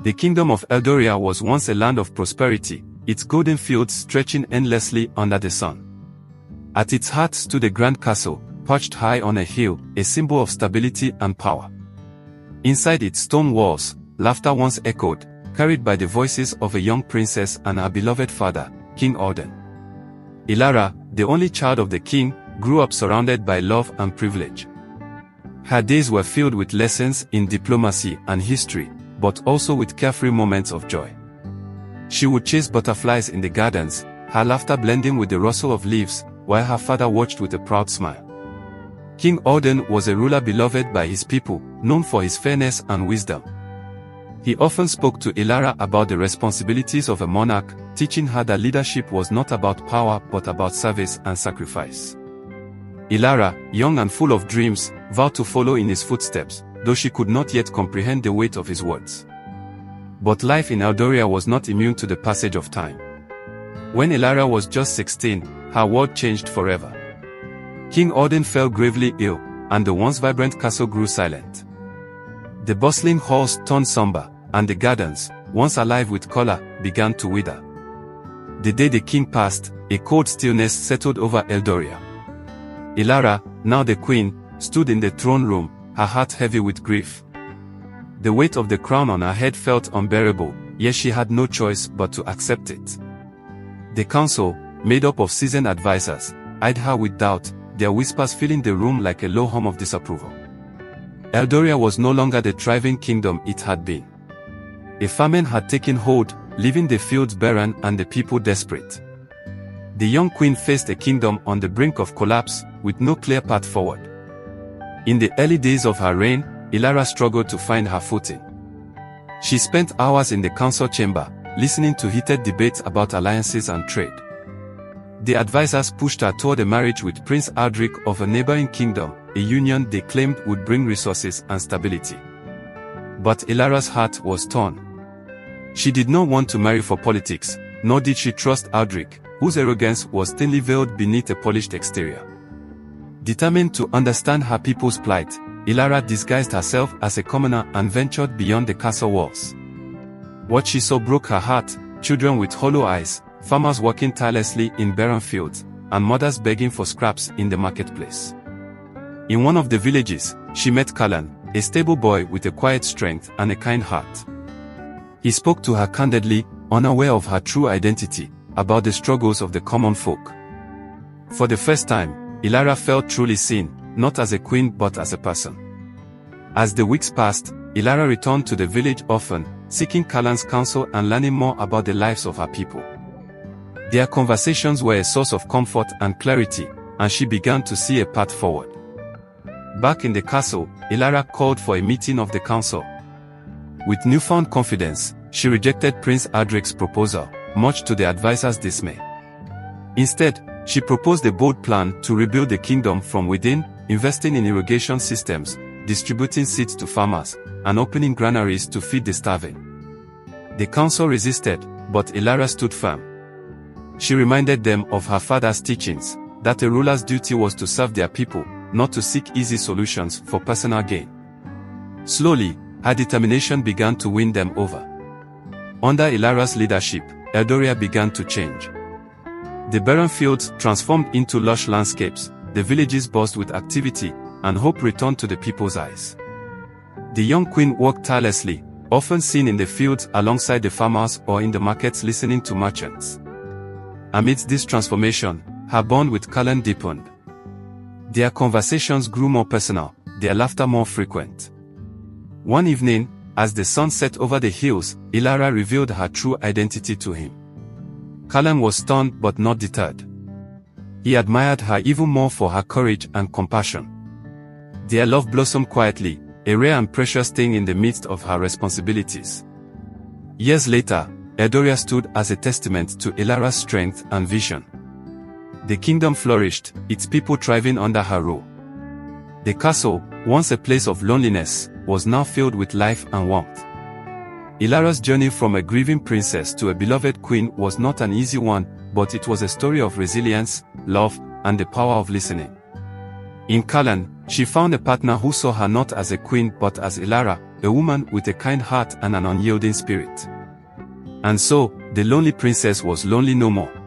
The kingdom of Eldoria was once a land of prosperity, its golden fields stretching endlessly under the sun. At its heart stood a grand castle, perched high on a hill, a symbol of stability and power. Inside its stone walls, laughter once echoed, carried by the voices of a young princess and her beloved father, King Alden. Ilara, the only child of the king, grew up surrounded by love and privilege. Her days were filled with lessons in diplomacy and history, but also with carefree moments of joy. She would chase butterflies in the gardens, her laughter blending with the rustle of leaves, while her father watched with a proud smile. King Alden was a ruler beloved by his people, known for his fairness and wisdom. He often spoke to Ilara about the responsibilities of a monarch, teaching her that leadership was not about power but about service and sacrifice. Ilara, young and full of dreams, vowed to follow in his footsteps, though she could not yet comprehend the weight of his words. But life in Eldoria was not immune to the passage of time. When Ilara was just 16, her world changed forever. King Alden fell gravely ill, and the once vibrant castle grew silent. The bustling halls turned somber, and the gardens, once alive with color, began to wither. The day the king passed, a cold stillness settled over Eldoria. Ilara, now the queen, stood in the throne room, her heart heavy with grief. The weight of the crown on her head felt unbearable, yet she had no choice but to accept it. The council, made up of seasoned advisors, eyed her with doubt, their whispers filling the room like a low hum of disapproval. Eldoria was no longer the thriving kingdom it had been. A famine had taken hold, leaving the fields barren and the people desperate. The young queen faced a kingdom on the brink of collapse, with no clear path forward. In the early days of her reign, Ilara struggled to find her footing. She spent hours in the council chamber, listening to heated debates about alliances and trade. The advisors pushed her toward a marriage with Prince Aldrich of a neighboring kingdom, a union they claimed would bring resources and stability. But Ilara's heart was torn. She did not want to marry for politics, nor did she trust Aldrich, whose arrogance was thinly veiled beneath a polished exterior. Determined to understand her people's plight, Ilara disguised herself as a commoner and ventured beyond the castle walls. What she saw broke her heart: children with hollow eyes, farmers working tirelessly in barren fields, and mothers begging for scraps in the marketplace. In one of the villages, she met Callan, a stable boy with a quiet strength and a kind heart. He spoke to her candidly, unaware of her true identity, about the struggles of the common folk. For the first time, Ilara felt truly seen, not as a queen but as a person. As the weeks passed, Ilara returned to the village often, seeking Callan's counsel and learning more about the lives of her people. Their conversations were a source of comfort and clarity, and she began to see a path forward. Back in the castle, Ilara called for a meeting of the council. With newfound confidence, she rejected Prince Aldrich's proposal, much to the advisors' dismay. Instead, she proposed a bold plan to rebuild the kingdom from within, investing in irrigation systems, distributing seeds to farmers, and opening granaries to feed the starving. The council resisted, but Ilara stood firm. She reminded them of her father's teachings, that a ruler's duty was to serve their people, not to seek easy solutions for personal gain. Slowly, her determination began to win them over. Under Ilara's leadership, Eldoria began to change. The barren fields transformed into lush landscapes, the villages buzzed with activity, and hope returned to the people's eyes. The young queen worked tirelessly, often seen in the fields alongside the farmers or in the markets listening to merchants. Amidst this transformation, her bond with Callan deepened. Their conversations grew more personal, their laughter more frequent. One evening, as the sun set over the hills, Ilara revealed her true identity to him. Callan was stunned but not deterred. He admired her even more for her courage and compassion. Their love blossomed quietly, a rare and precious thing in the midst of her responsibilities. Years later, Eldoria stood as a testament to Ilara's strength and vision. The kingdom flourished, its people thriving under her rule. The castle, once a place of loneliness, was now filled with life and warmth. Ilara's journey from a grieving princess to a beloved queen was not an easy one, but it was a story of resilience, love, and the power of listening. In Callan, she found a partner who saw her not as a queen but as Ilara, a woman with a kind heart and an unyielding spirit. And so, the lonely princess was lonely no more.